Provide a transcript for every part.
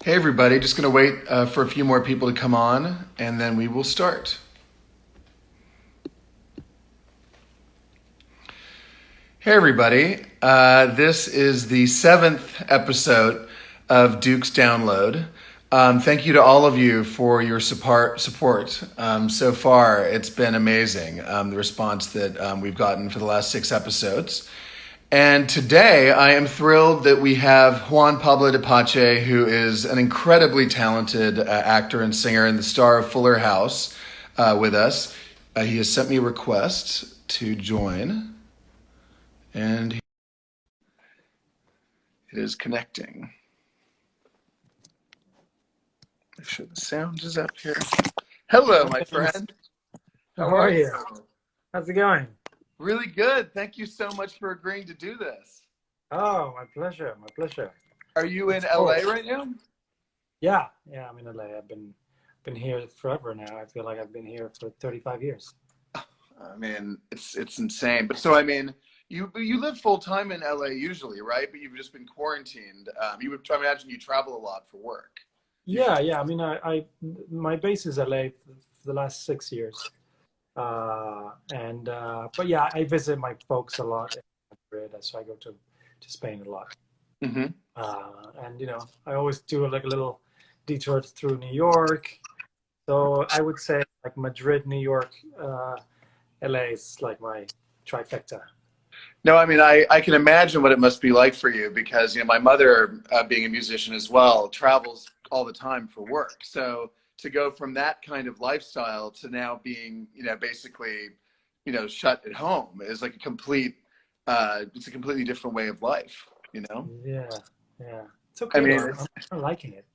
Hey everybody, just going to wait for a few more people to come on and then we will start. Hey everybody, this is the seventh episode of Duke's Download. Thank you to all of you for your support. So far, it's been amazing, the response that we've gotten for the last six episodes. And today I am thrilled that we have Juan Pablo de Pache, who is an incredibly talented actor and singer and the star of Fuller House, with us. He has sent me a request to join, and it is connecting. Make sure the sound is up here. Hello, my friend. How How are are you? you? How's it going? Really good. Thank you so much for agreeing to do this. Oh, my pleasure. My pleasure. Are you in Oh, LA right now? yeah, I'm in LA. I've been here forever now. I feel like I've been here for 35 years. I mean, it's insane. But so I mean, you live full time in LA usually, right? But you've just been quarantined. I imagine you travel a lot for work. You, Yeah. I mean, I my base is LA for the last 6 years. And but yeah, I visit my folks a lot in Madrid, so I go to Spain a lot. hmm And I always do like a little detour through New York. So I would say like Madrid, New York, LA is like my trifecta. No, I mean, I can imagine what it must be like for you because my mother, being a musician as well, travels all the time for work. So to go from that kind of lifestyle to now being basically shut at home is like it's a completely different way of life. You know. Yeah, yeah. It's I okay though. mean, I'm not liking it.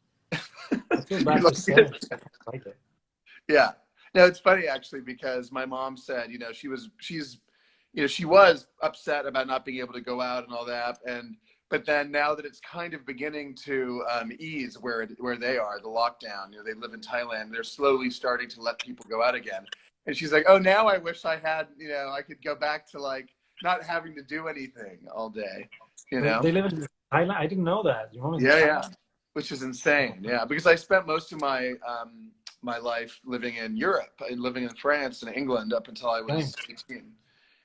I feel you bad for like saying it? it. I don't like it. Yeah. No, it's funny actually because my mom said, she was upset about not being able to go out and all that, but then now that it's kind of beginning to ease where they are, the lockdown, they live in Thailand, they're slowly starting to let people go out again, and she's like, oh, now I wish I had, I could go back to like not having to do anything all day, you know. They live in Thailand. I didn't know that. Your mom is in Yeah, yeah, Thailand. which is insane. Yeah, because I spent most of my life living in Europe and living in France and England up until I Same. was 18.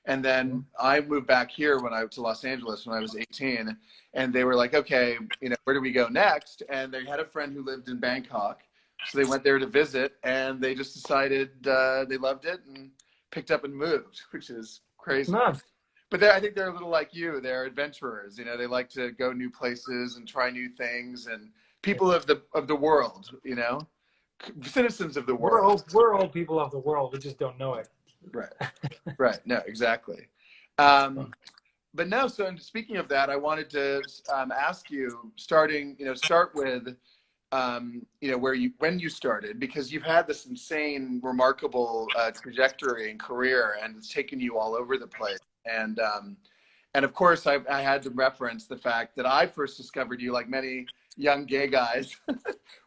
And then I moved back here to Los Angeles when I was 18, and they were like, okay, where do we go next? And they had a friend who lived in Bangkok, so they went there to visit, and they just decided they loved it and picked up and moved, which is crazy. No, But I think they're a little like you. They're adventurers. They like to go new places and try new things, and people of the world. Citizens of the world. we're all people of the world. We just don't know it. Right. Right. No, exactly. Um, but no. So, and speaking of that, I wanted to ask you, start with, when you started, because you've had this insane, remarkable trajectory and career, and it's taken you all over the place. And of course, I had to reference the fact that I first discovered you, like many young gay guys,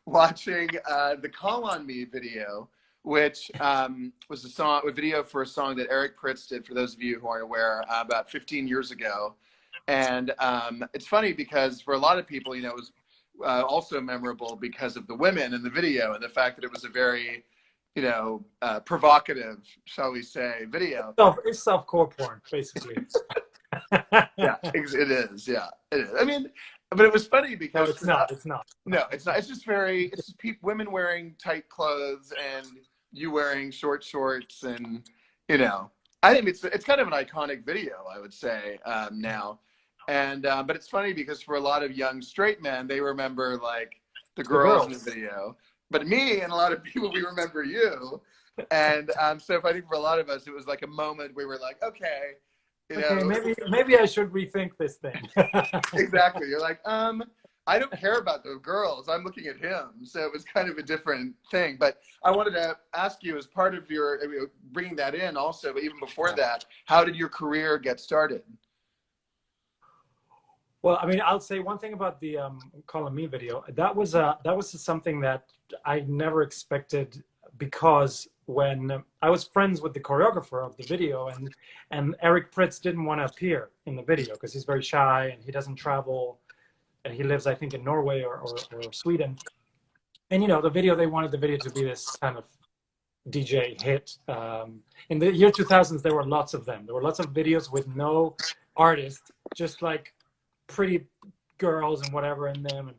watching the "Call on Me" video, which was a video for a song that Eric Pritz did. For those of you who aren't aware, about 15 years ago. And it's funny because for a lot of people, it was also memorable because of the women in the video and the fact that it was a very, provocative, shall we say, video. It's softcore porn, basically. Yeah, it is. Yeah, it is. I mean, but it was funny No, because it's not. It's not. no, it's not. It's just women wearing tight clothes and you wearing short shorts, and I think it's kind of an iconic video, I would say, now. And but it's funny because for a lot of young straight men, they remember like the The girls in the girls. video, but me and a lot of people, we remember you. And so if I think for a lot of us, it was like a moment where we're like, okay, you Okay, know, maybe I should rethink this thing. exactly. You're like, I don't care about the girls. I'm looking at him. So it was kind of a different thing. But I wanted to ask you, as part of your bringing that in also, but even before that, how did your career get started? Well, I mean, I'll say one thing about the "Call on Me" video. That was something that I never expected, because when I was friends with the choreographer of the video, and Eric Pritz didn't want to appear in the video because he's very shy and he doesn't travel and he lives, I think, in Norway or Sweden. And they wanted the video to be this kind of DJ hit. In the year 2000s, there were lots of them. There were lots of videos with no artist, just like pretty girls and whatever in them.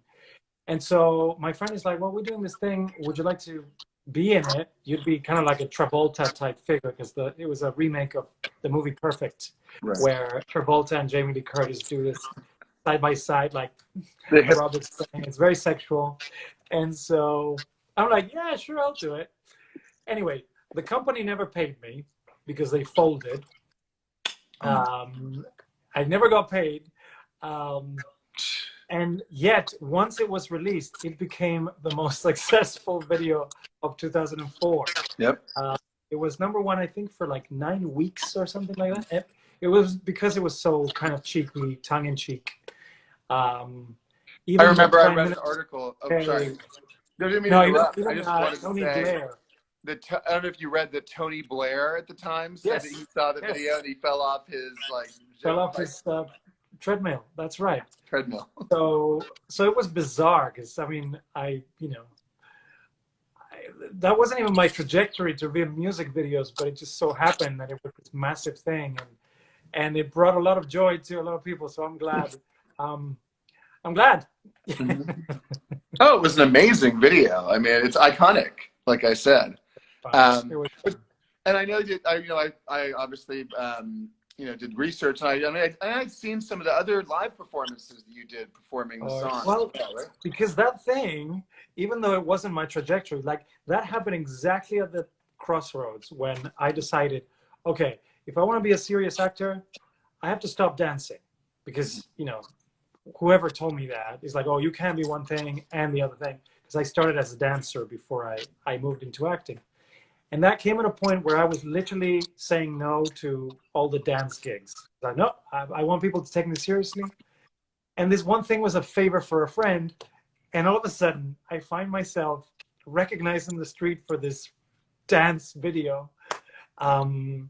And so my friend is like, well, we're doing this thing. Would you like to be in it? You'd be kind of like a Travolta type figure, because it was a remake of the movie Perfect, right, where Travolta and Jamie Lee Curtis do this side by side, like aerobics thing. It's very sexual. And so I'm like, yeah, sure, I'll do it. Anyway, the company never paid me because they folded. I never got paid. And yet, once it was released, it became the most successful video of 2004. Yep. It was #1, I think, for like 9 weeks or something like that. It was because it was so kind of cheeky, tongue-in-cheek. I remember I read an article. Oh, sorry. No, I didn't mean to interrupt. I just wanted to say, I don't know if you read that Tony Blair at the time said that he saw the video and he fell off his his treadmill. That's right. Treadmill. So it was bizarre, because I mean, that wasn't even my trajectory to be in music videos, but it just so happened that it was this massive thing, and it brought a lot of joy to a lot of people. So I'm glad. I'm glad. Oh, it was an amazing video. I mean, it's iconic, like I said. And I know that I obviously did research, and I'd seen some of the other live performances that you did performing the song. Well, right? Because that thing, even though it wasn't my trajectory, like that happened exactly at the crossroads when I decided, okay, if I want to be a serious actor, I have to stop dancing, because whoever told me that is like, oh, you can't be one thing and the other thing, because I started as a dancer before I moved into acting. And that came at a point where I was literally saying no to all the dance gigs. Like, no, I want people to take me seriously. And this one thing was a favor for a friend. And all of a sudden, I find myself recognized in the street for this dance video. And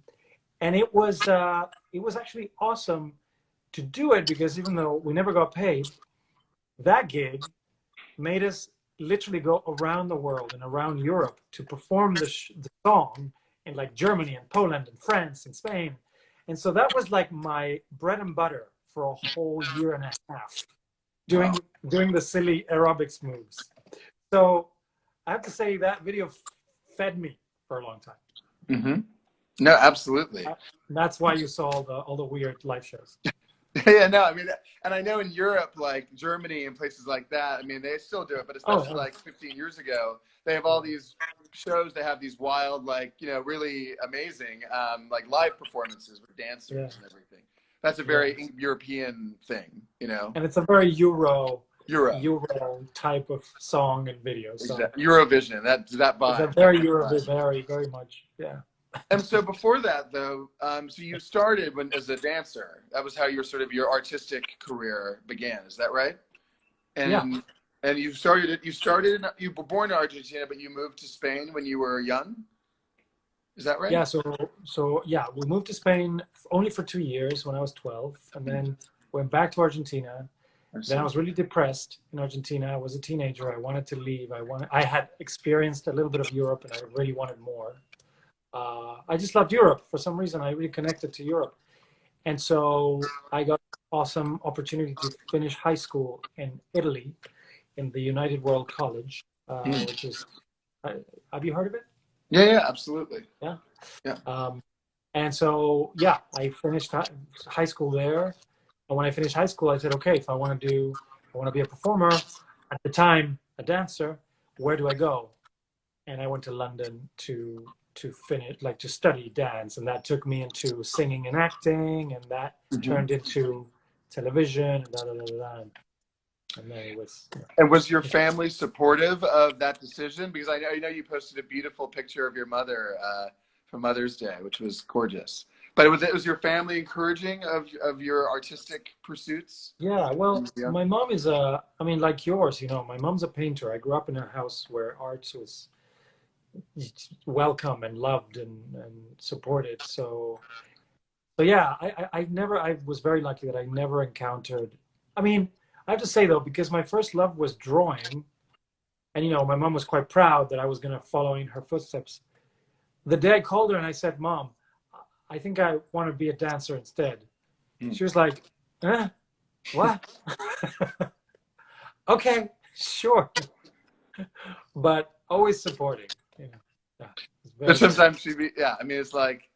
it was actually awesome to do it, because even though we never got paid, that gig made us literally go around the world and around Europe to perform the song in like Germany and Poland and France and Spain. And so that was like my bread and butter for a whole year and a half, doing the silly aerobics moves. So I have to say that video fed me for a long time. Mm-hmm. No, absolutely. That's why you saw all the weird live shows. Yeah, no, I mean, and I know in Europe, like Germany and places like that, I mean, they still do it, but especially like 15 years ago, they have all these shows, they have these wild, like, really amazing, like live performances with dancers and everything. That's a very European thing, And it's a very Euro type of song and video. So. Exactly. Eurovision, that vibe. It's a very Eurovision, very, very much, yeah. And so before that, though, so you started as a dancer. That was how your artistic career began. Is that right? And and you were born in Argentina, but you moved to Spain when you were young. Is that right? Yeah. So we moved to Spain only for 2 years when I was 12, and then went back to Argentina. Then I was really depressed in Argentina. I was a teenager. I wanted to leave. I had experienced a little bit of Europe, and I really wanted more. I just loved Europe. For some reason, I really connected to Europe. And so I got an awesome opportunity to finish high school in Italy, in the United World College, which is, have you heard of it? Yeah, absolutely. Yeah. And so, I finished high school there. And when I finished high school, I said, okay, if I want to be a performer, at the time, a dancer, where do I go? And I went to London to finish, like to study dance, and that took me into singing and acting, and that turned into television, and and then it was. And was your family supportive of that decision? Because I know you posted a beautiful picture of your mother for Mother's Day, which was gorgeous. But was your family encouraging of your artistic pursuits? Yeah, well, my mom is like yours, my mom's a painter. I grew up in a house where art was welcome and loved and supported. So yeah, I was very lucky that I never encountered, I have to say though, because my first love was drawing, and you know, my mom was quite proud that I was going to follow in her footsteps. The day I called her and I said, "Mom, I think I want to be a dancer instead." She was like, "Eh, what?" Okay, sure, but always supporting. You know, yeah, it's But very, very. sometimes yeah, I mean, it's like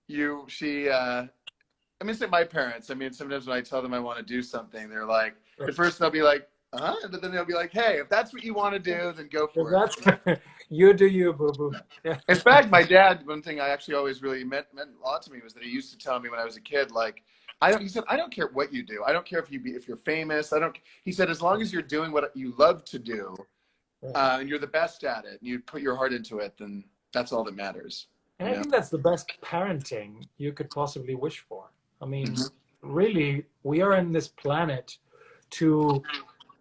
I mean, it's like my parents. I mean, sometimes when I tell them I want to do something, they're like, at first they'll be like, but then they'll be like, hey, if that's what you want to do, then go If for it. that's you do you, boo boo. Yeah. In fact, my dad, one thing I actually always really meant a lot to me was that he used to tell me when I was a kid, like, he said, I don't care what you do. I don't care if you're famous. He said, as long as you're doing what you love to do, and you're the best at it, and you put your heart into it, then that's all that matters. And I think that's the best parenting you could possibly wish for. I mean, really, we are in this planet to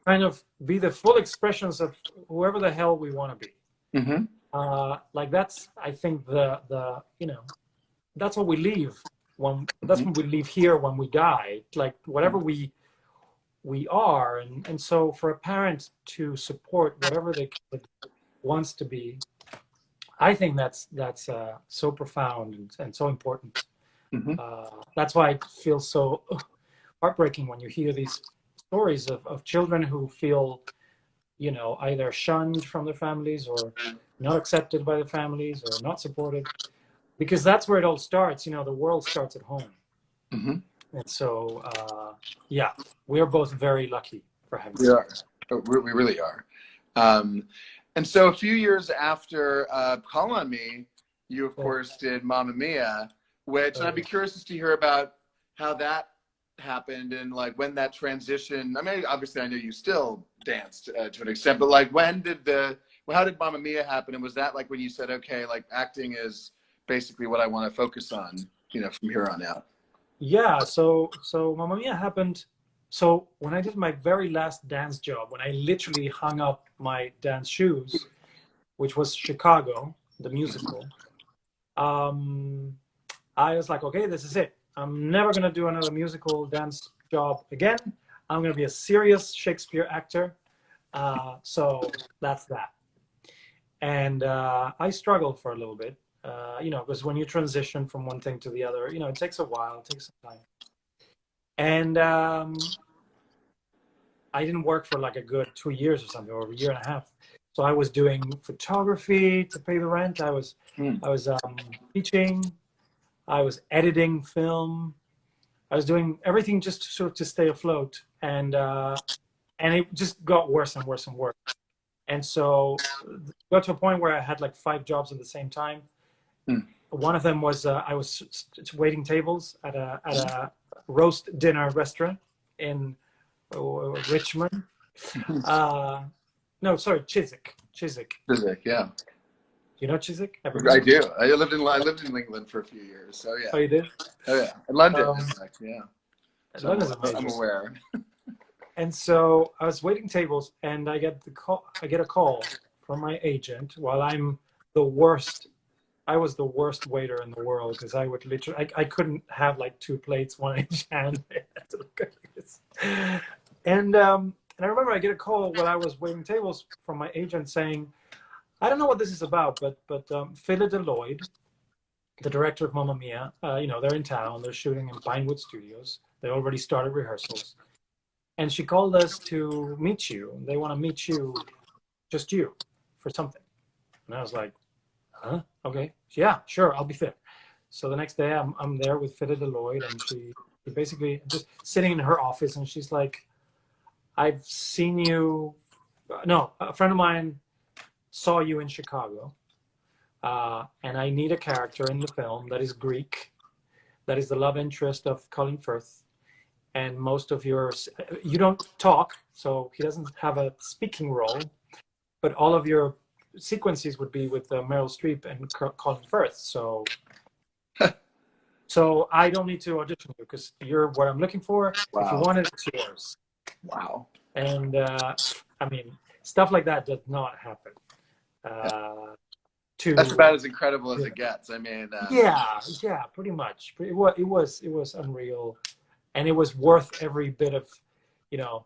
kind of be the full expressions of whoever the hell we want to be. Like that's, I think the you know, that's what we leave that's when we leave here when we die. Like whatever we are, and so for a parent to support whatever the kid wants to be, I think that's so profound and so important. That's why it feels so heartbreaking when you hear these stories of children who feel, you know, either shunned from their families or not accepted by the families or not supported, because that's where it all starts. You know, the world starts at home. And so, yeah, we're both very lucky for having. We are. We really are. And so a few years after Call on Me, you, of course, did Mamma Mia, which, and I'd be curious to hear about how that happened and like when that transition. I mean, obviously, I know you still danced to an extent, but like how did Mamma Mia happen? And was that like when you said, okay, like acting is basically what I want to focus on, you know, from here on out? Yeah, so Mamma Mia happened. So when I did my very last dance job, when I literally hung up my dance shoes, which was Chicago, the musical, I was like, okay, this is it. I'm never going to do another musical dance job again. I'm going to be a serious Shakespeare actor. So that's that. And I struggled for a little bit, you know, because when you transition from one thing to the other, you know, it takes a while, it takes some time. And I didn't work for like a good 2 years or something, or a year and a half. So I was doing photography to pay the rent. I was teaching. I was editing film. I was doing everything just to sort of to stay afloat. And it just got worse and worse and worse. And so got to a point where I had like 5 jobs at the same time. One of them was I was waiting tables at a roast dinner restaurant in Richmond. No, sorry, Chiswick. Chiswick, yeah. You know Chiswick? I do. I lived in England for a few years, so yeah. Oh, you did? Oh yeah, in London, in fact, yeah. So London's amazing. I'm aware. And so I was waiting tables, and I get a call from my agent while I'm the worst. I was the worst waiter in the world because I would literally, I couldn't have like 2 plates, one in each hand. And I remember I get a call while I was waiting tables from my agent saying, I don't know what this is about, but Philip Lloyd, the director of Mamma Mia, you know, they're in town, they're shooting in Pinewood Studios. They already started rehearsals. And she called us to meet you. They want to meet you, just you, for something. And I was like, huh? Okay. Yeah, sure, I'll be there. So the next day I'm there with Philip Lloyd, and she basically just sitting in her office, and she's like, I've seen you. No, a friend of mine saw you in Chicago, and I need a character in the film that is Greek, that is the love interest of Colin Firth. And most of you don't talk, so he doesn't have a speaking role, but all of your sequences would be with Meryl Streep and Colin Firth. So I don't need to audition you because you're what I'm looking for. Wow. If you want it, it's yours. Wow. And I mean, stuff like that does not happen. That's about as incredible as it gets. I mean, yeah, pretty much. It was unreal. And it was worth every bit of, you know,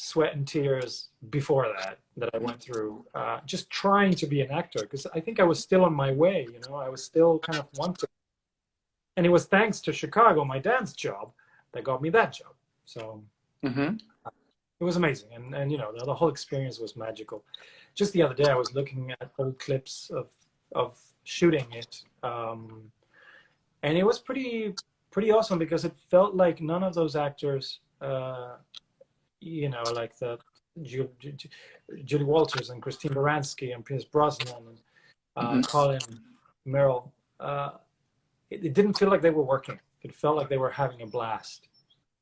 sweat and tears before that I went through, just trying to be an actor, because I think I was still on my way. You know, I was still kind of wanted, and it was thanks to Chicago, my dance job, that got me that job. So it was amazing, and you know, the whole experience was magical. Just the other day, I was looking at old clips of shooting it, and it was pretty awesome, because it felt like none of those actors, you know, like the Julie Walters and Christine Baranski and Pierce Brosnan and Colin Merrill, it didn't feel like they were working. It felt like they were having a blast.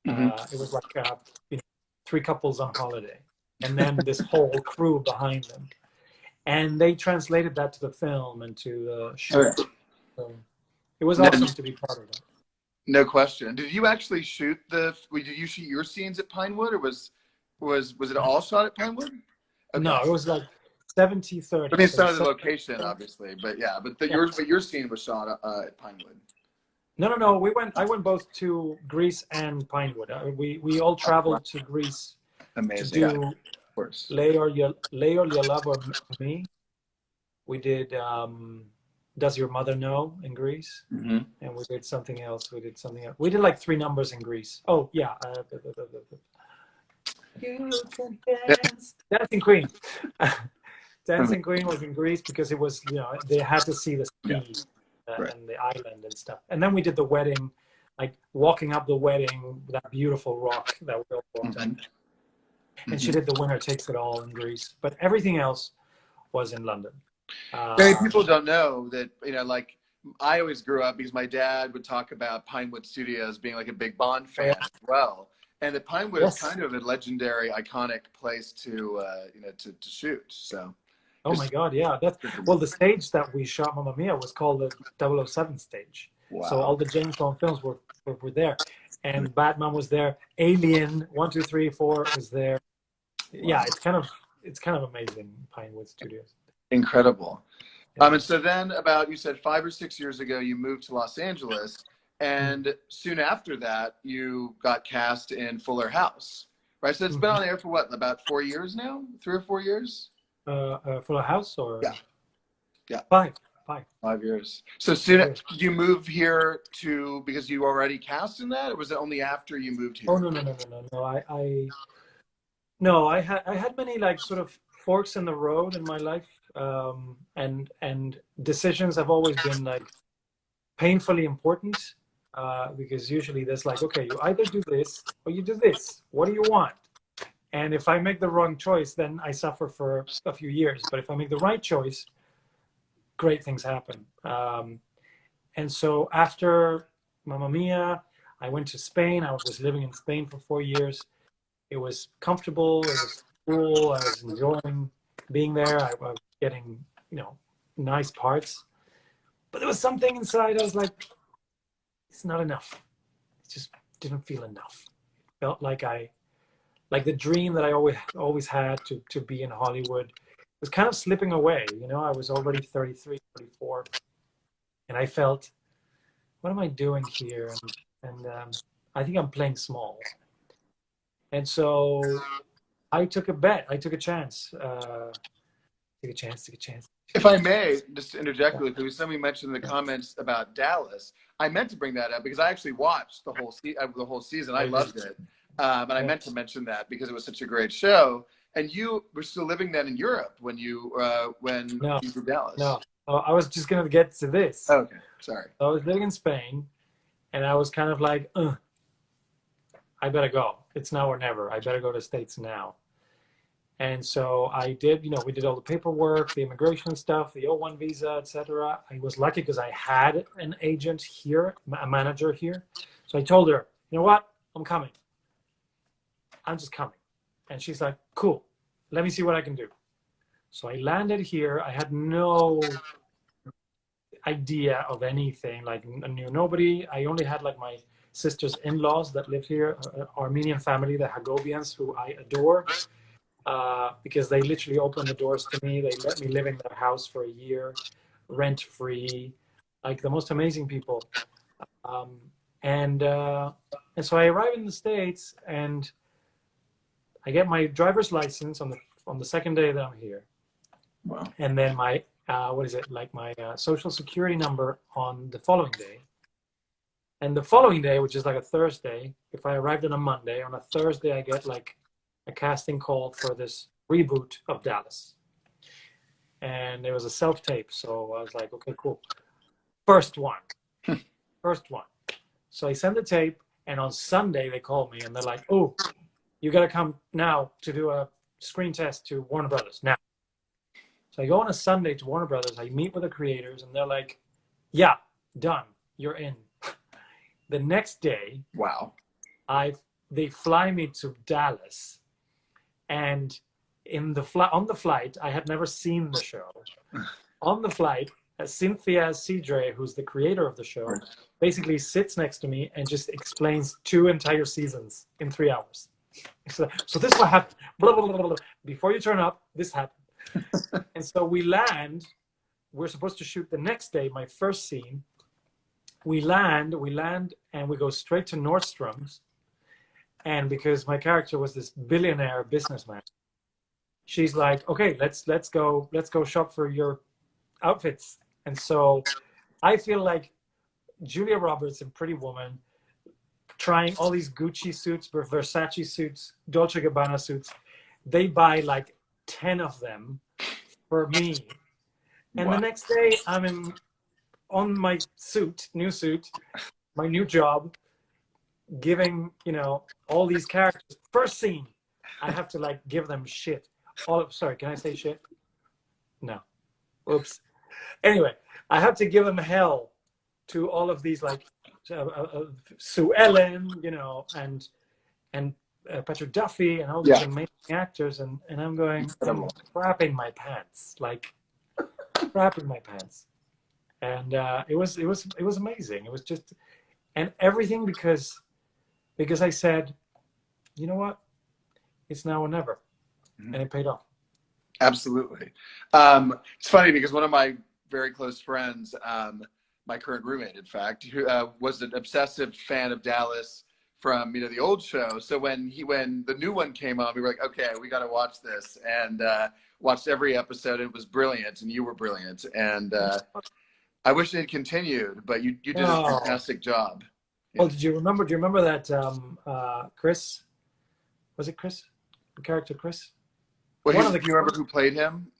It was like you know, three couples on holiday, and then this whole crew behind them, and they translated that to the film and to the show. So it was awesome to be part of that. No question. Did you actually shoot did you shoot your scenes at Pinewood, or was it all shot at Pinewood? Okay. No, it was like 70-30. I mean, it's not the location, obviously, but yeah, but your scene was shot at Pinewood. No. I went both to Greece and Pinewood. We all traveled to Greece. Amazing. To do of course. Lay or Your Love or Me. We did Does Your Mother Know in Greece, and we did something else. We did like 3 numbers in Greece. Oh yeah, You Can Dance. Dancing Queen. Dancing Queen was in Greece because it was, you know, they had to see the sea and the island and stuff. And then we did the wedding, like walking up the wedding, that beautiful rock that we all walked up. And she did The Winner Takes It All in Greece, but everything else was in London. Many people don't know that, you know, like I always grew up because my dad would talk about Pinewood Studios being like a big Bond fan as well. And that Pinewood is kind of a legendary, iconic place to, you know, to shoot. So. Oh my God, yeah. Well, the stage that we shot Mamma Mia was called the 007 stage. Wow. So all the James Bond films were there. And Batman was there. Alien 1, 2, 3, 4 was there. Wow. Yeah, it's kind of amazing, Pinewood Studios. Incredible. Yeah. And so then you said 5 or 6 years ago, you moved to Los Angeles. And soon after that, you got cast in Fuller House, right? So it's been on air for what, about 4 years now? 3 or 4 years? Fuller House, or? Yeah. 5. 5 years. So soon, did you move here because you already cast in that, or was it only after you moved here? Oh no. I had many like sort of forks in the road in my life, and decisions have always been like painfully important, because usually there's like, okay, you either do this or you do this. What do you want? And if I make the wrong choice, then I suffer for a few years. But if I make the right choice, great things happen. And so after Mamma Mia, I went to Spain. I was living in Spain for 4 years. It was comfortable. It was cool. I was enjoying being there. I was getting, you know, nice parts. But there was something inside. I was like, it's not enough. It just didn't feel enough. It felt like the dream that I always had to be in Hollywood was kind of slipping away. You know, I was already 33, 34, and I felt, what am I doing here? And I think I'm playing small. And so I took a bet. I took a chance. Take a chance. If I may, just to interject really quickly, somebody mentioned in the comments about Dallas. I meant to bring that up because I actually watched the whole season. I loved it. But I meant to mention that because it was such a great show. And you were still living then in Europe when you were Dallas. No, I was just going to get to this. Okay, sorry. I was living in Spain, and I was kind of like, I better go. It's now or never. I better go to the States now. And so I did, you know, we did all the paperwork, the immigration stuff, the O1 visa, etc. I was lucky because I had an agent here, a manager here. So I told her, you know what? I'm coming. I'm just coming. And she's like, cool. Let me see what I can do. So I landed here. I had no idea of anything. Like, I knew nobody. I only had like my sister's in-laws that lived here, Armenian family, the Hagobians, who I adore. Because they literally opened the doors to me. They let me live in their house for a year, rent-free, like the most amazing people. And so I arrived in the States, and I get my driver's license on the second day that I'm here. Wow. And then my my social security number on the following day. And the following day, which is like a Thursday, if I arrived on a Monday, on a Thursday I get like a casting call for this reboot of Dallas. And it was a self-tape, so I was like, okay, cool. First one. So I send the tape, and on Sunday they call me and they're like, oh, you got to come now to do a screen test to Warner Brothers now. So I go on a Sunday to Warner Brothers. I meet with the creators, and they're like, yeah, done. You're in. The next day, wow, they fly me to Dallas, and on the flight, I had never seen the show. On the flight, Cynthia Cedre, who's the creator of the show, basically sits next to me and just explains 2 entire seasons in 3 hours. So this is what happened. Blah, blah, blah, blah. Before you turn up, this happened. And so we land. We're supposed to shoot the next day, my first scene. We land, and we go straight to Nordstrom's. And because my character was this billionaire businessman, she's like, okay, let's go shop for your outfits. And so I feel like Julia Roberts in Pretty Woman, trying all these Gucci suits, Versace suits, Dolce & Gabbana suits. They buy like 10 of them for me. And the next day I'm on my new suit, my new job, giving, all these characters. First scene, I have to like give them shit. Sorry, can I say shit? No. Oops. Anyway, I have to give them hell to all of these like Sue Ellen, and Patrick Duffy and all these amazing actors, and I'm going, I'm crapping my pants, and it was amazing. It was just, and everything because I said, you know what, it's now or never, and it paid off. Absolutely. It's funny because one of my very close friends, my current roommate, in fact, who was an obsessive fan of Dallas from the old show. So when the new one came on, we were like, okay, we got to watch this, and watched every episode. It was brilliant, and you were brilliant, and I wish it had continued, but you did a fantastic job. Yeah. Well, do you remember that Chris? Was it Chris? The character Chris? Well, do you remember who played him?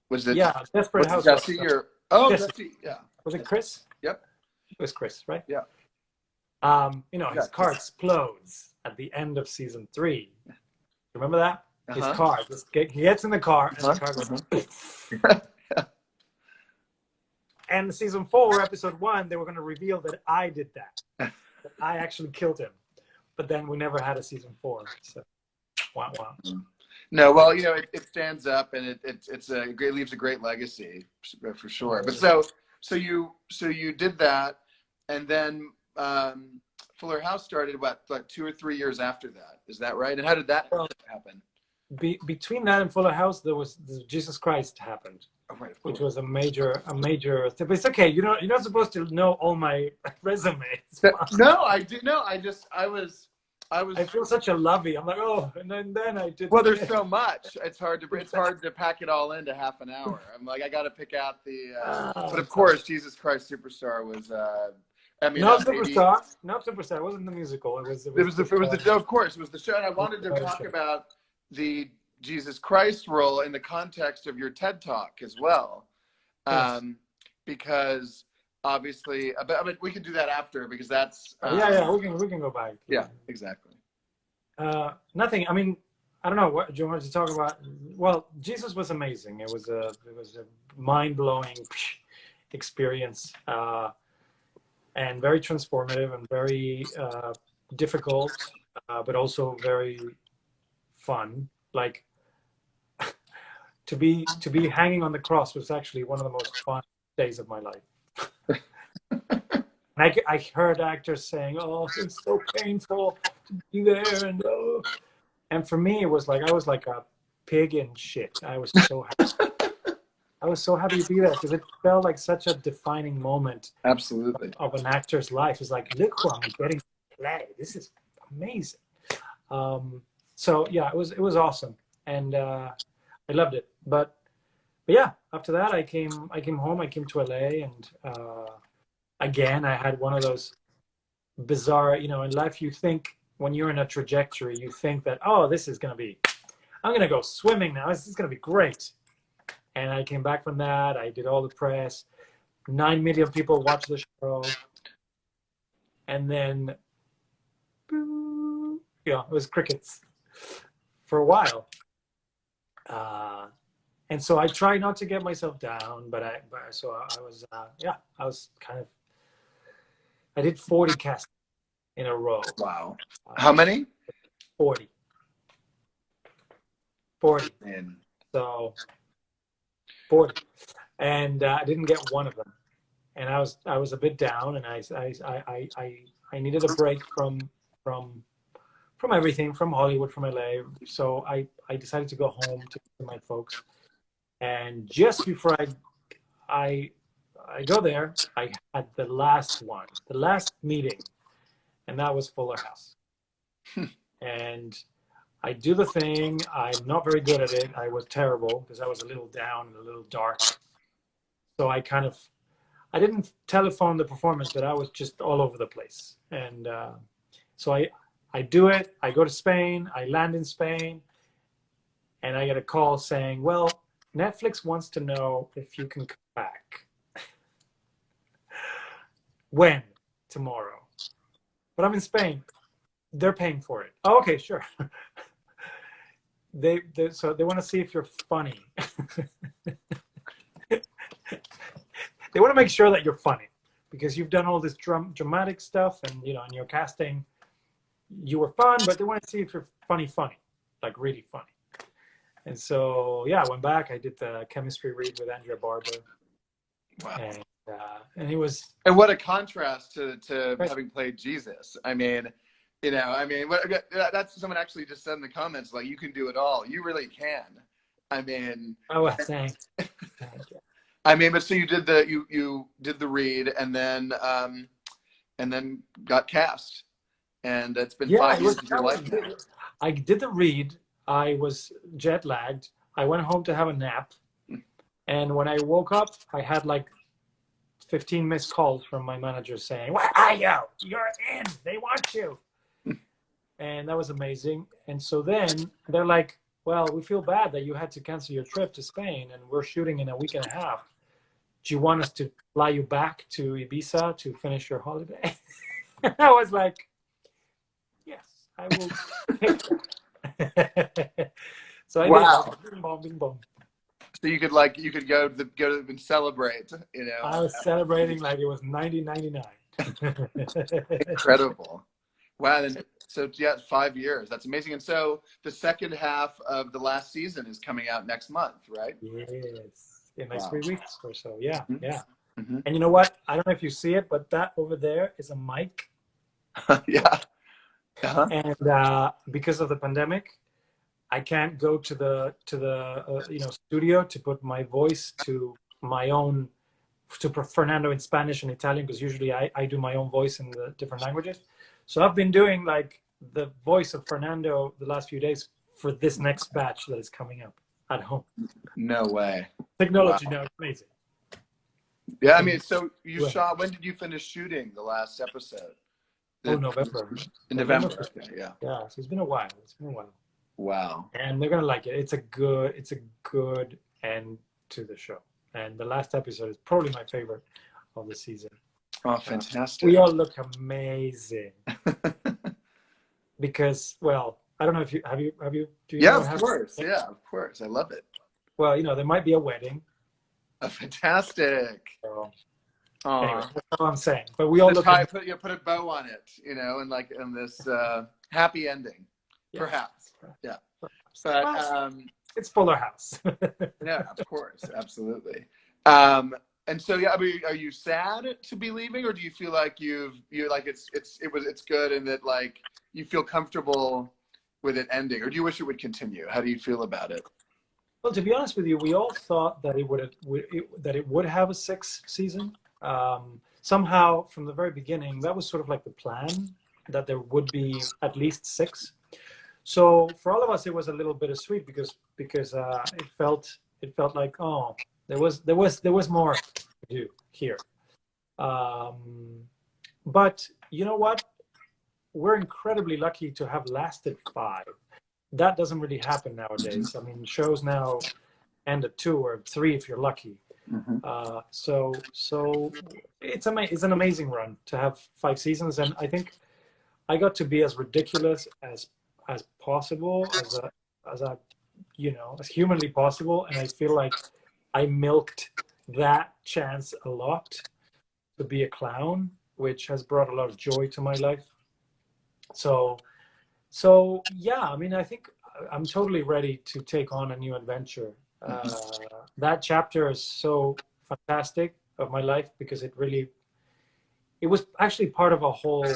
Was it? Yeah, Desperate Housewives. Jesse or Jesse? Yeah. Was it Chris? Yep. It was Chris, right? Yeah. His car explodes at the end of season 3. Remember that? His car. He gets in the car, and the car goes. And season 4, episode 1, they were going to reveal that I did that I actually killed him. But then we never had a season 4. So, wow. No, well, it stands up, and it leaves a great legacy for sure. But so you did that, and then Fuller House started like 2 or 3 years after that. Is that right? And how did that happen? Between that and Fuller House, there was Jesus Christ happened, which was a major thing. But it's okay. You're not supposed to know all my resumes. No, I do. No, I feel such a lovey. I'm like, oh, and then I did. Well, there's so much. It's hard to pack it all into half an hour. I'm like, I got to pick out the. But of course, Jesus Christ Superstar was. Not Superstar. It wasn't the musical. It was the of course, it was the show. And I wanted to talk about the Jesus Christ role in the context of your TED Talk as well, because obviously, I mean, we can do that after because that's we can go back. Yeah, exactly. Nothing. I mean, I don't know what do you want to talk about. Well, Jesus was amazing. It was a mind-blowing experience, and very transformative and very difficult, but also very fun. Like to be hanging on the cross was actually one of the most fun days of my life. I heard actors saying, "Oh, it's so painful to be there," and for me, it was like I was like a pig in shit. I was so happy. I was so happy to be there because it felt like such a defining moment. Absolutely. Of an actor's life. It's like, look who I'm getting to play. This is amazing. So yeah, it was awesome, and I loved it. But yeah, after that, I came home. I came to LA, and again, I had one of those bizarre, in life, you think when you're in a trajectory, you think that, oh, this is going to be, I'm going to go swimming now. This is going to be great. And I came back from that. I did all the press. 9 million people watched the show. And then, yeah, it was crickets for a while. And so I tried not to get myself down, but I was, yeah, I was kind of, I did 40 casts in a row. Wow. How many? 40. 40. Man. So 40. And I didn't get one of them. And I was a bit down, and I needed a break from everything, from Hollywood, from LA. So I decided to go home to my folks. And just before I go there, I had the last meeting, and that was Fuller House. And I do the thing. I'm not very good at it. I was terrible because I was a little down and a little dark. So I didn't telephone the performance, but I was just all over the place. And so I do it. I go to Spain. I land in Spain, and I get a call saying, well, Netflix wants to know if you can come back. When? Tomorrow. But I'm in Spain. They're paying for it. Oh, okay, sure. So they want to see if you're funny. They want to make sure that you're funny, because you've done all this dramatic stuff, and in your casting, you were fun, but they want to see if you're funny, like really funny. And so, yeah, I went back. I did the chemistry read with Andrea Barber. Wow. And it was. And what a contrast to having played Jesus. I mean, that's someone actually just said in the comments, like, you can do it all. You really can. I mean. Oh, thanks. I mean, but so you did the read, and then got cast, and it's been 5 years of your life now. I did the read. I was jet lagged. I went home to have a nap, and when I woke up, I had like 15 missed calls from my manager saying, "Where are you? You're in. They want you." And that was amazing. And so then they're like, "Well, we feel bad that you had to cancel your trip to Spain, and we're shooting in a week and a half. Do you want us to fly you back to Ibiza to finish your holiday?" And I was like, "Yes, I will take that." So I did. Bing, bong, bing, bong. So you could go and celebrate. I was celebrating like it was 1999. Incredible. Wow. And so yeah, 5 years. That's amazing. And so the second half of the last season is coming out next month, right? Yes. In like 3 weeks or so. Yeah. Mm-hmm. Yeah. Mm-hmm. And you know what? I don't know if you see it, but that over there is a mic. Yeah. Uh-huh. And because of the pandemic, I can't go to the studio to put my voice to my own, to Fernando in Spanish and Italian, because usually I do my own voice in the different languages. So I've been doing like the voice of Fernando the last few days for this next batch that is coming up at home. No way. Technology. Wow. Now, it's amazing. Yeah, I mean, so you shot, when did you finish shooting the last episode? November. In November. Okay, yeah. Yeah, so it's been a while. Wow. And they're gonna like it. It's a good end to the show. And the last episode is probably my favorite of the season. Oh, fantastic. We all look amazing. Because, well, I don't know if you have you do you yeah, know of course. Yeah, of course. I love it. Well, there might be a wedding. Oh, fantastic. So, oh, anyway, that's all I'm saying. But we all look put a bow on it, and like in this happy ending. Yeah. Perhaps. Yeah. But it's Fuller House. Yeah, of course, absolutely. And so, yeah, are you sad to be leaving, or do you feel like it's good, and that like you feel comfortable with it ending, or do you wish it would continue? How do you feel about it? Well, to be honest with you, we all thought that it would have a 6th season. Somehow, from the very beginning, that was sort of like the plan, that there would be at least 6. So for all of us, it was a little bittersweet because it felt like, oh, there was more to do here. Um, but you know what? We're incredibly lucky to have lasted 5. That doesn't really happen nowadays. I mean, shows now end at 2 or 3 if you're lucky. Mm-hmm. So it's an amazing run to have 5 seasons, and I think I got to be as ridiculous as possible, as a as humanly possible, and I feel like I milked that chance a lot to be a clown, which has brought a lot of joy to my life. So yeah, I mean, I think I'm totally ready to take on a new adventure. That chapter is so fantastic of my life because it was actually part of a whole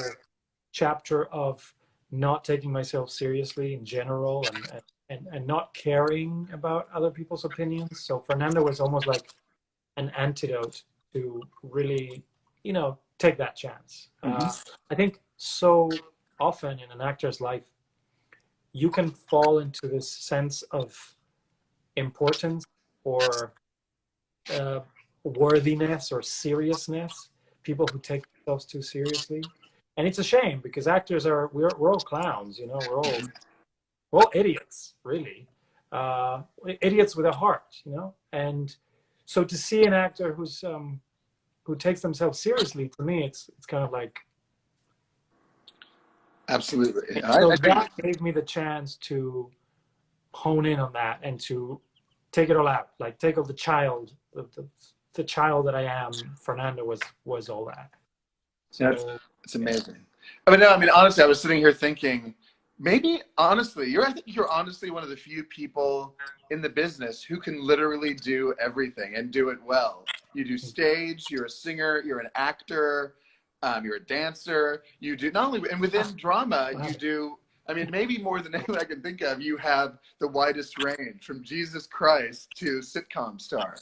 chapter of not taking myself seriously in general, and not caring about other people's opinions. So Fernando was almost like an antidote to really, take that chance. I think so often in an actor's life, you can fall into this sense of importance or worthiness or seriousness. People who take themselves too seriously, and it's a shame because actors we're all clowns. We're all idiots, really, idiots with a heart. And so to see an actor who takes themselves seriously, to me, it's kind of like. Absolutely. So that gave me the chance to hone in on that and to take it all out, like take out the child, the child that I am. Fernando was all that. So it's amazing. I mean, honestly, I was sitting here thinking, maybe honestly, I think you're honestly one of the few people in the business who can literally do everything and do it well. You do stage, you're a singer, you're an actor, you're a dancer. You do not only, and within drama, you do. I mean, maybe more than anyone I can think of, you have the widest range from Jesus Christ to sitcom star.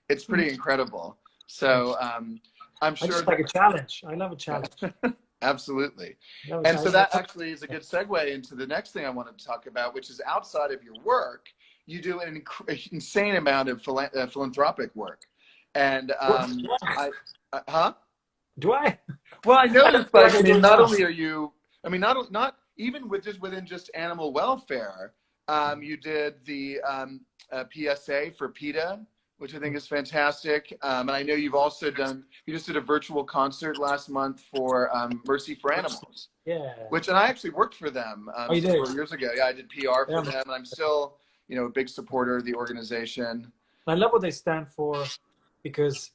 It's pretty incredible. So I'm sure. I just like a challenge. I love a challenge. Absolutely. And so that actually is a good segue into the next thing I wanted to talk about, which is outside of your work, you do an insane amount of philanthropic work. And Do I? Well, I noticed, like, I mean, not only are you, I mean, not even within just animal welfare, you did the PSA for PETA, which I think is fantastic. And I know you just did a virtual concert last month for Mercy for Animals. Yeah. And I actually worked for them several years ago. Yeah, I did PR for them, and I'm still, a big supporter of the organization. I love what they stand for because,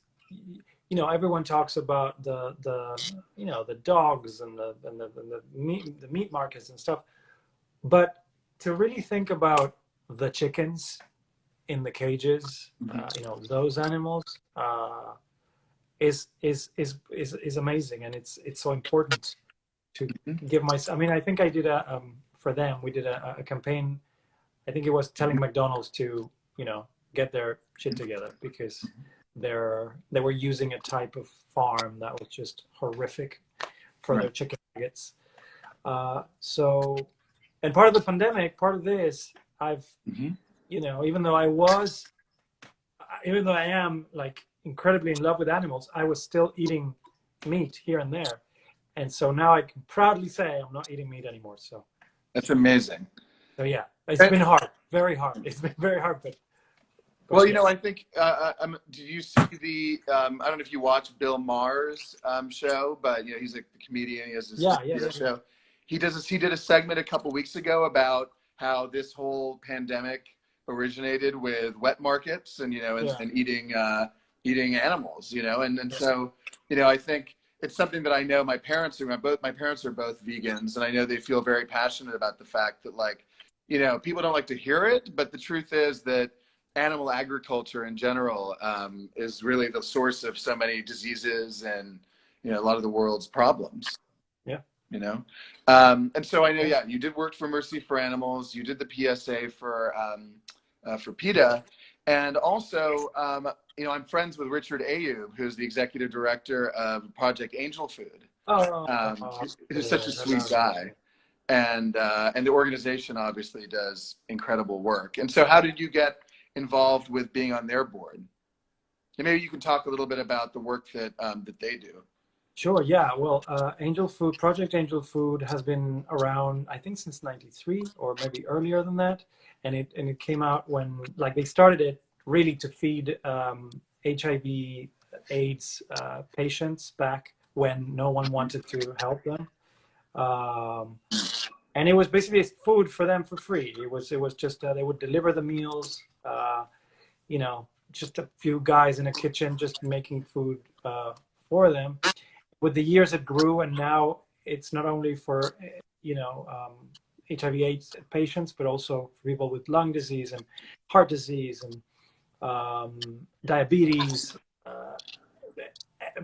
everyone talks about the dogs and the meat markets and stuff, but to really think about the chickens in the cages, those animals, is amazing, and it's so important to give I mean, I think I did for them. We did a campaign. I think it was telling McDonald's to get their shit together because they were using a type of farm that was just horrific for their chicken nuggets. And part of the pandemic, part of this, I've even though I am like incredibly in love with animals, I was still eating meat here and there. And so now I can proudly say I'm not eating meat anymore. So that's amazing. So yeah, it's been hard, very hard. It's been very hard, but well, I think did you see the I don't know if you watch Bill Maher's show, but he's like the comedian. He has this show. He did a segment a couple weeks ago about how this whole pandemic originated with wet markets and and eating animals, and so I think it's something that I know my parents are both vegans, and I know they feel very passionate about the fact that, like, people don't like to hear it, but the truth is that animal agriculture in general is really the source of so many diseases and a lot of the world's problems. And so I know you did work for Mercy for Animals, you did the PSA for PETA, and also I'm friends with Richard Ayub, who's the executive director of Project Angel Food. He's such a sweet guy. and the organization obviously does incredible work. And so how did you get involved with being on their board? And maybe you can talk a little bit about the work that that they do. Sure. Yeah. Well, Angel Food, Project Angel Food has been around, I think, since '93 or maybe earlier than that. And it came out when, like, they started it really to feed HIV AIDS patients back when no one wanted to help them. And it was basically food for them for free. It was just they would deliver the meals. You know, just a few guys in a kitchen just making food for them. With the years, it grew, and now it's not only for HIV/AIDS patients, but also for people with lung disease and heart disease and diabetes,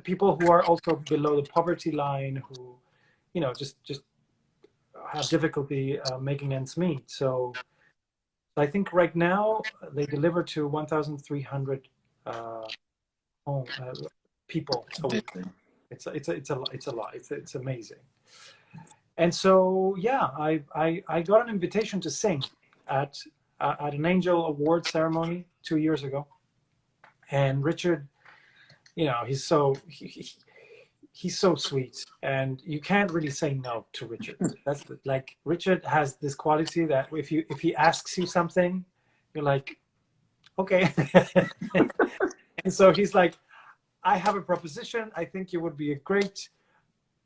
people who are also below the poverty line, who just have difficulty making ends meet. So I think right now they deliver to 1,300 people a week. It's a lot. It's amazing. And so yeah, I got an invitation to sing at an Angel Award ceremony 2 years ago, and Richard, he's so sweet, and you can't really say no to Richard. That's like, Richard has this quality that if he asks you something, you're like, okay. And so he's like, I have a proposition. I think you would be a great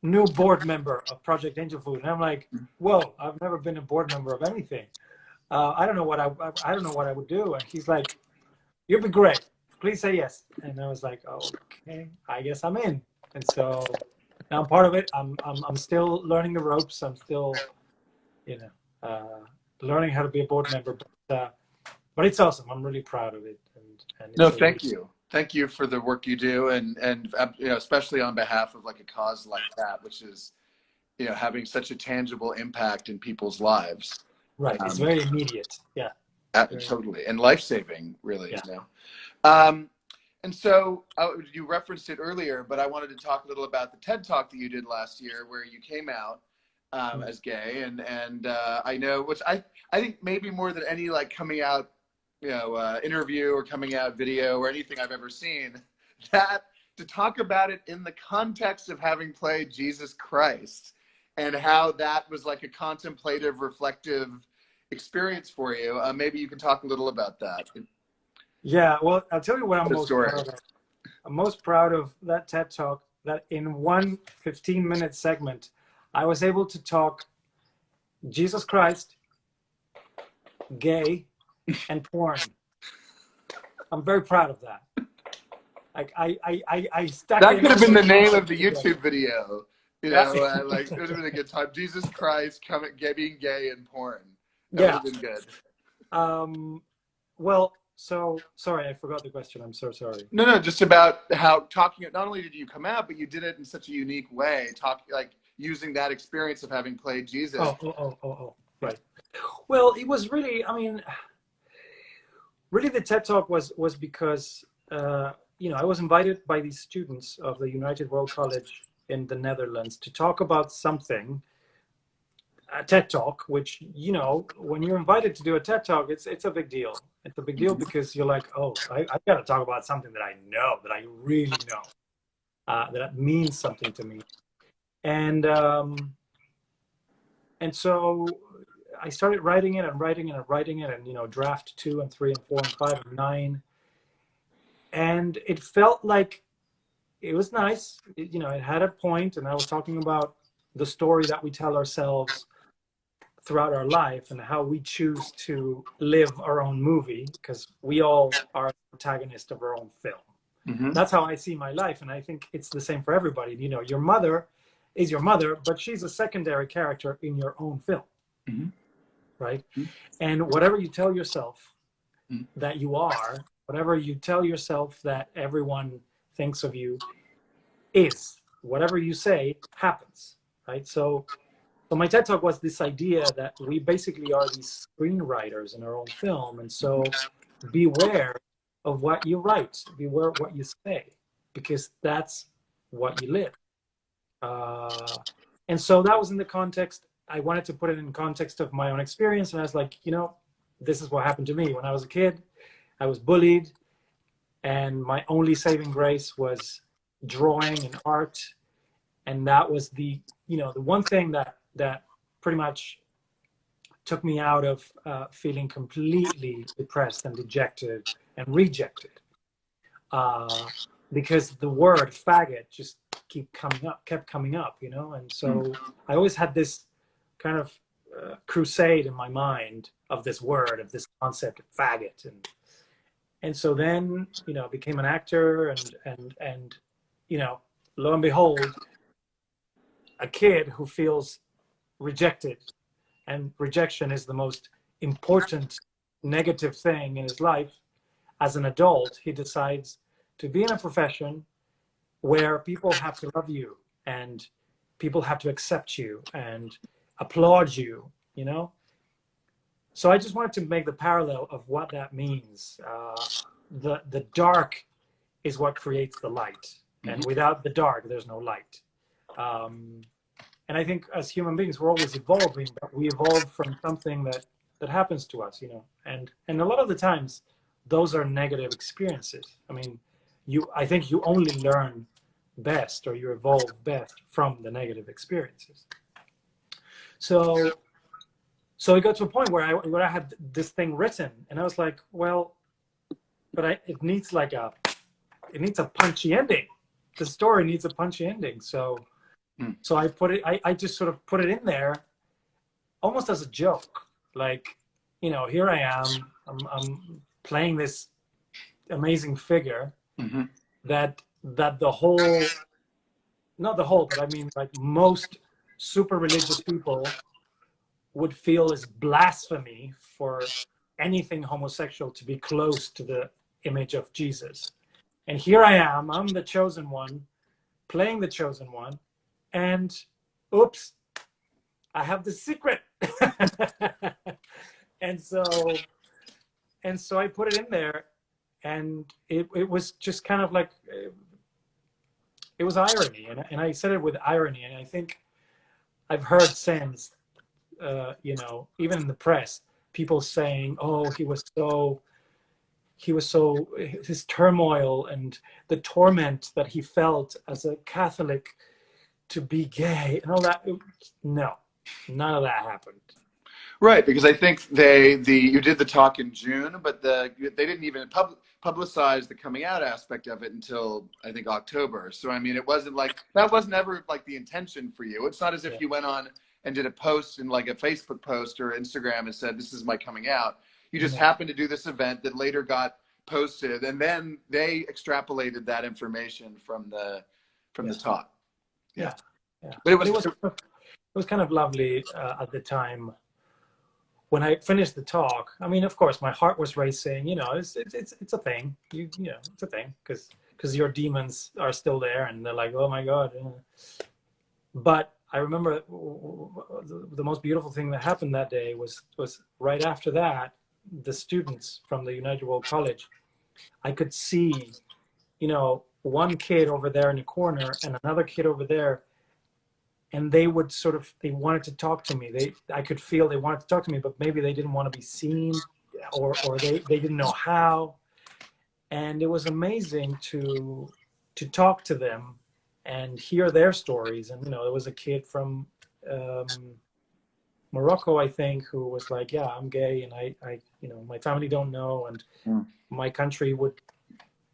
new board member of Project Angel Food. And I'm like, whoa, I've never been a board member of anything. I don't know what I don't know what I would do. And he's like, you'd be great. Please say yes. And I was like, okay, I guess I'm in. And so now I'm part of it. I'm still learning the ropes. I'm still, learning how to be a board member. But it's awesome. I'm really proud of it. And No, thank you. Thank you for the work you do, and especially on behalf of like a cause like that, which is, having such a tangible impact in people's lives. Right. It's very immediate. Yeah. Totally, and life-saving, really. Yeah. And so you referenced it earlier, but I wanted to talk a little about the TED Talk that you did last year, where you came out as gay, and I know, which I think maybe more than any like coming out interview or coming out video or anything I've ever seen, that to talk about it in the context of having played Jesus Christ and how that was like a contemplative, reflective experience for you. Maybe you can talk a little about that. Yeah, well, I'll tell you what I'm most proud of. I'm most proud of that TED Talk, that in one 15-minute segment, I was able to talk Jesus Christ, gay, and porn. I'm very proud of that. Like I stuck. That could have been the name of the YouTube video. Like it would have been a good time. Jesus Christ, being gay and porn. That would have been good. Well, so sorry, I forgot the question. I'm so sorry. No, just about how talking. Not only did you come out, but you did it in such a unique way. Using that experience of having played Jesus. Oh, right. Well, it was really. I mean, really, the TED Talk was because I was invited by these students of the United World College in the Netherlands to talk about something. A TED Talk, which, when you're invited to do a TED Talk, it's a big deal. It's a big deal because you're like, oh, I got to talk about something that I know, that I really know, that means something to me. And so I started writing it and draft 2 and 3 and 4 and 5 and 9. And it felt like it was nice. It had a point, and I was talking about the story that we tell ourselves throughout our life and how we choose to live our own movie, because we all are protagonists of our own film. Mm-hmm. That's how I see my life, and I think it's the same for everybody. Your mother is your mother, but she's a secondary character in your own film. Mm-hmm. Right? Mm-hmm. And whatever you tell yourself that you are, whatever you tell yourself that everyone thinks of you is, whatever you say happens, right? So my TED Talk was this idea that we basically are these screenwriters in our own film. And so beware of what you write, beware of what you say, because that's what you live. And so that was in the context I wanted to put it in context of my own experience. And I was like, you know, this is what happened to me when I was a kid. I was bullied, and my only saving grace was drawing and art. And that was the, you know, the one thing that pretty much took me out of feeling completely depressed and dejected and rejected, because the word faggot just kept coming up, you know. And so I always had this kind of crusade in my mind of this word, of this concept of faggot. And so then, you know, became an actor, and you know, lo and behold, a kid who feels rejected, and rejection is the most important negative thing in his life. As an adult, he decides to be in a profession where people have to love you, and people have to accept you and applaud you, you know. So I just wanted to make the parallel of what that means. The dark is what creates the light, and without the dark, there's no light. And I think as human beings, we're always evolving, but we evolve from something that happens to us, you know. And a lot of the times, those are negative experiences. I mean, I think you only learn best, or you evolve best from the negative experiences. So it got to a point where I had this thing written, and I was like, well, but it needs a punchy ending. The story needs a punchy ending. So I just sort of put it in there almost as a joke. Like, you know, here I am, I'm playing this amazing figure that the whole, not the whole, but I mean, like, most super religious people would feel is blasphemy for anything homosexual to be close to the image of Jesus. And here I am, I'm the chosen one, playing the chosen one, and oops, I have the secret. and so I put it in there, and it was just kind of like, it was irony, and I said it with irony. And I think I've heard since, you know, even in the press, people saying, oh, his turmoil and the torment that he felt as a Catholic to be gay and all that. No, none of that happened. Right, because I think you did the talk in June, but they didn't even publicize the coming out aspect of it until, I think, October. So I mean, it wasn't like, that was never like the intention for you. It's not as if you went on and did a post in like a Facebook post or Instagram and said, this is my coming out. You just happened to do this event that later got posted, and then they extrapolated that information from the talk. Yeah. But it was kind of lovely at the time when I finished the talk. I mean, of course, my heart was racing. You know, it's a thing. You know, it's a thing because your demons are still there, and they're like, oh my God. But I remember the most beautiful thing that happened that day was right after that, the students from the United World College, I could see, you know, one kid over there in the corner and another kid over there, and they would they wanted to talk to me. I could feel they wanted to talk to me, but maybe they didn't want to be seen, or they didn't know how. And it was amazing to talk to them and hear their stories. And, you know, there was a kid from Morocco, I think, who was like, yeah, I'm gay, and I you know, my family don't know, and my country would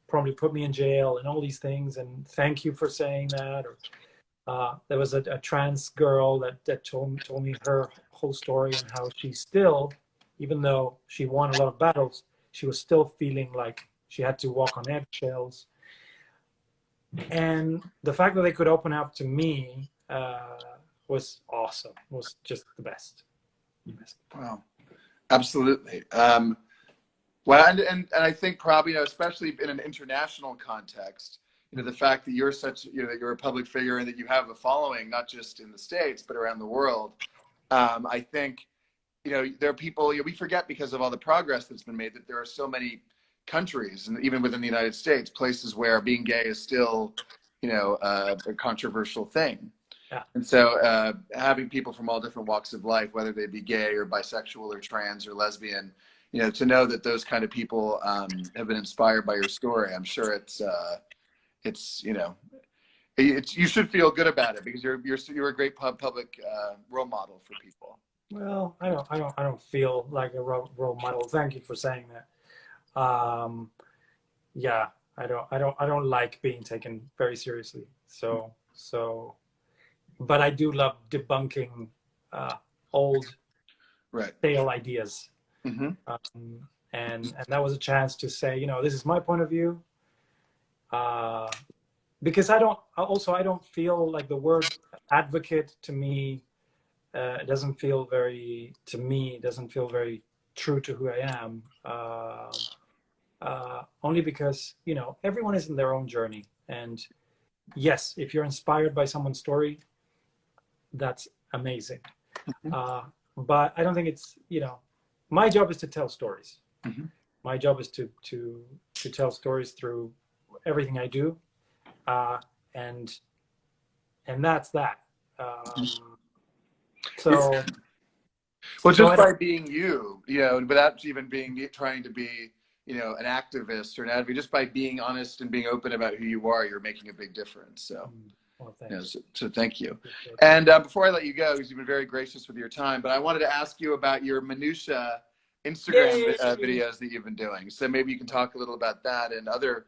probably put me in jail and all these things, and thank you for saying that. Or there was a trans girl that told me her whole story, and how she still, even though she won a lot of battles, she was still feeling like she had to walk on eggshells. And the fact that they could open up to me was awesome. It was just the best. Wow, absolutely. Well, and I think probably, you know, especially in an international context, you know, the fact that you're that you're a public figure and that you have a following, not just in the States, but around the world. I think, you know, there are people, you know, we forget, because of all the progress that's been made, that there are so many countries, and even within the United States, places where being gay is still, you know, a controversial thing. Yeah. And so having people from all different walks of life, whether they be gay or bisexual or trans or lesbian, to know that those kind of people have been inspired by your story, I'm sure it's you should feel good about it, because you're a great public role model for people. Well, I don't feel like a role model. Thank you for saying that. Yeah, I don't like being taken very seriously. But I do love debunking old Right. stale ideas. Mm-hmm. And that was a chance to say, this is my point of view. Because I don't feel like the word advocate to me, it doesn't feel very true to who I am. Only because, everyone is in their own journey. And yes, if you're inspired by someone's story, that's amazing. But I don't think it's, my job is to tell stories. Mm-hmm. My job is to tell stories through everything I do. And that's that. So, well, just by being you, without even trying to be, an activist or an advocate, just by being honest and being open about who you are, you're making a big difference. So, well, so thank you. And before I let you go, because you've been very gracious with your time, but I wanted to ask you about your minutia Instagram videos that you've been doing. So maybe you can talk a little about that and other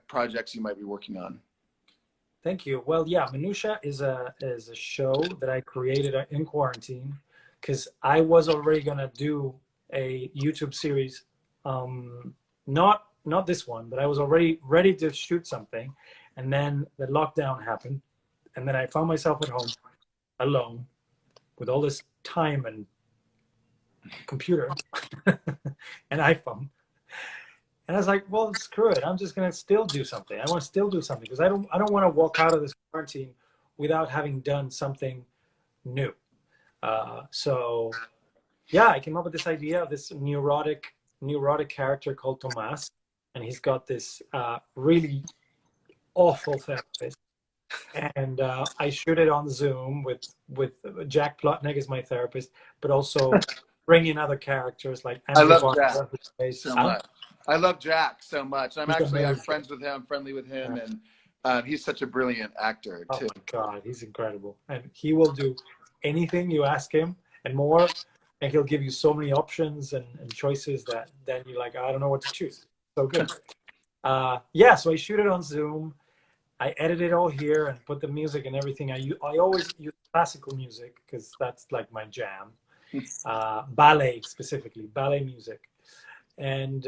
projects you might be working on. Thank you. Well, yeah, Minutia is a show that I created in quarantine, because I was already gonna do a YouTube series, not this one, but I was already ready to shoot something, and then the lockdown happened, and then I found myself at home alone with all this time and computer and iPhone. And I was like, well, screw it. I'm just gonna still do something. I want to still do something, because I don't want to walk out of this quarantine without having done something new. So yeah, I came up with this idea of this neurotic character called Tomas, and he's got this really awful therapist. And I shoot it on Zoom with Jack Plotnick as my therapist, but also bring in other characters like Andrew Barber, so much. I love Jack so much. I'm friends with him. I'm friendly with him, yeah. And he's such a brilliant actor too. Oh my God, he's incredible, and he will do anything you ask him and more, and he'll give you so many options and choices that then you're like, I don't know what to choose. So good. Yeah, so I shoot it on Zoom. I edit it all here and put the music and everything. I always use classical music because that's like my jam. Ballet, specifically ballet music. And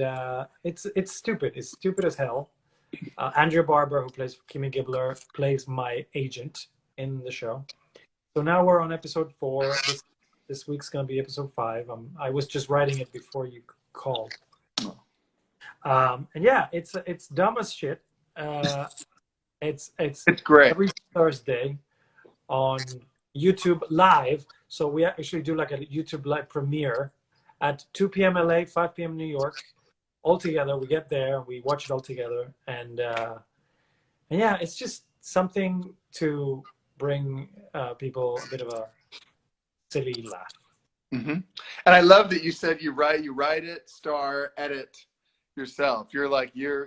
it's stupid. It's stupid as hell. Andrea Barber, who plays Kimmy Gibbler, plays my agent in the show. So now we're on episode 4. This week's gonna be episode 5. I was just writing it before you called. And yeah, it's dumb as shit. It's great. Every Thursday on YouTube Live. So we actually do like a YouTube Live premiere at 2 p.m. LA, 5 p.m. New York. All together, we get there, we watch it all together, and yeah, it's just something to bring people a bit of a silly laugh. Mm-hmm. And I love that you said you write it, star, edit yourself. You're like you're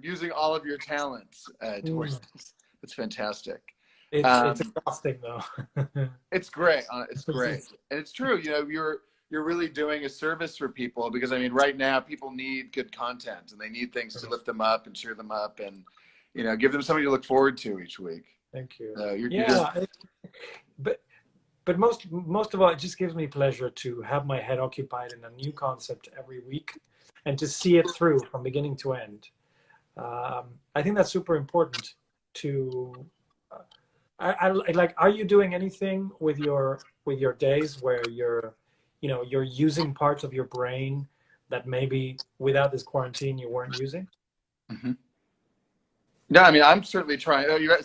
using all of your talents towards this. It's fantastic. It's exhausting though. It's great. It's great, and it's true. You're really doing a service for people, because I mean, right now people need good content, and they need things to lift them up and cheer them up, and give them something to look forward to each week. Thank you. But most of all, it just gives me pleasure to have my head occupied in a new concept every week, and to see it through from beginning to end. I think that's super important. Are you doing anything with your days where you're using parts of your brain that maybe without this quarantine you weren't using? Mm-hmm. No, I mean, I'm certainly trying. Oh, you're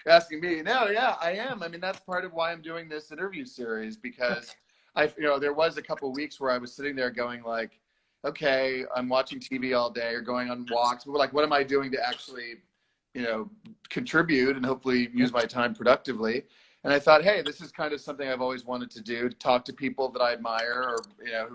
asking me? No, yeah, I am. I mean, that's part of why I'm doing this interview series, because there was a couple of weeks where I was sitting there going like, okay, I'm watching TV all day or going on walks, but like, what am I doing to actually, contribute and hopefully use my time productively? And I thought, hey, this is kind of something I've always wanted to do, to talk to people that I admire, or, you know,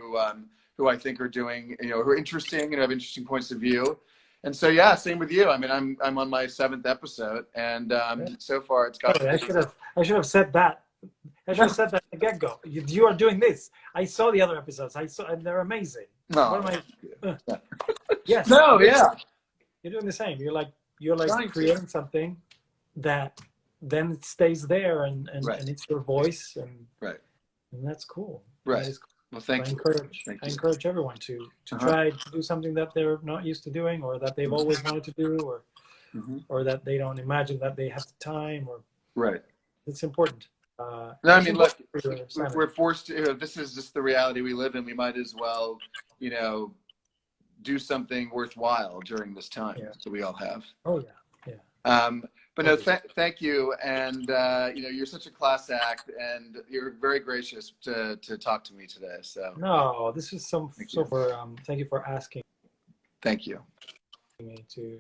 who I think are doing, you know, who are interesting and have interesting points of view. And so, yeah, same with you. I mean, I'm on my 7th episode, and so far it's got. I should have said that. I should have said that at the get-go. You are doing this. I saw the other episodes. And they're amazing. No. What am I? Yes. No. Yeah. You're doing the same. You're like creating something that then it stays there, and it's your voice, and that's cool. Right. That is cool. Well, thank you. I encourage everyone to try to do something that they're not used to doing, or that they've always wanted to do, or that they don't imagine that they have the time, or it's important. No, I mean, look, we're forced to. This is just the reality we live in. We might as well, you know, do something worthwhile during this time that we all have. Oh yeah. But no, thank you, and you know, you're such a class act, and you're very gracious to talk to me today. So no, this is thank you for asking. Thank you. Me to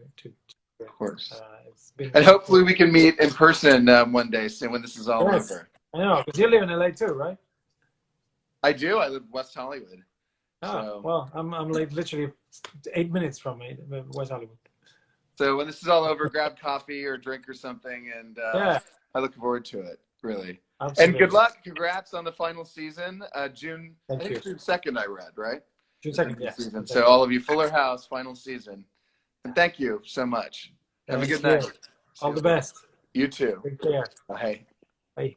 of course. It's been, and hopefully we can meet in person one day soon when this is all over. I know, because you live in LA too, right? I do. I live West Hollywood. So. Well, I'm like literally 8 minutes from West Hollywood. So when this is all over, grab coffee or drink or something, and I look forward to it, really. Absolutely. And good luck. Congrats on the final season. June 2nd, I read, right? June 2nd, yeah. So all of you, Fuller House, final season. And thank you so much. Have a good night. All the best. You too. Take care. Bye. Bye.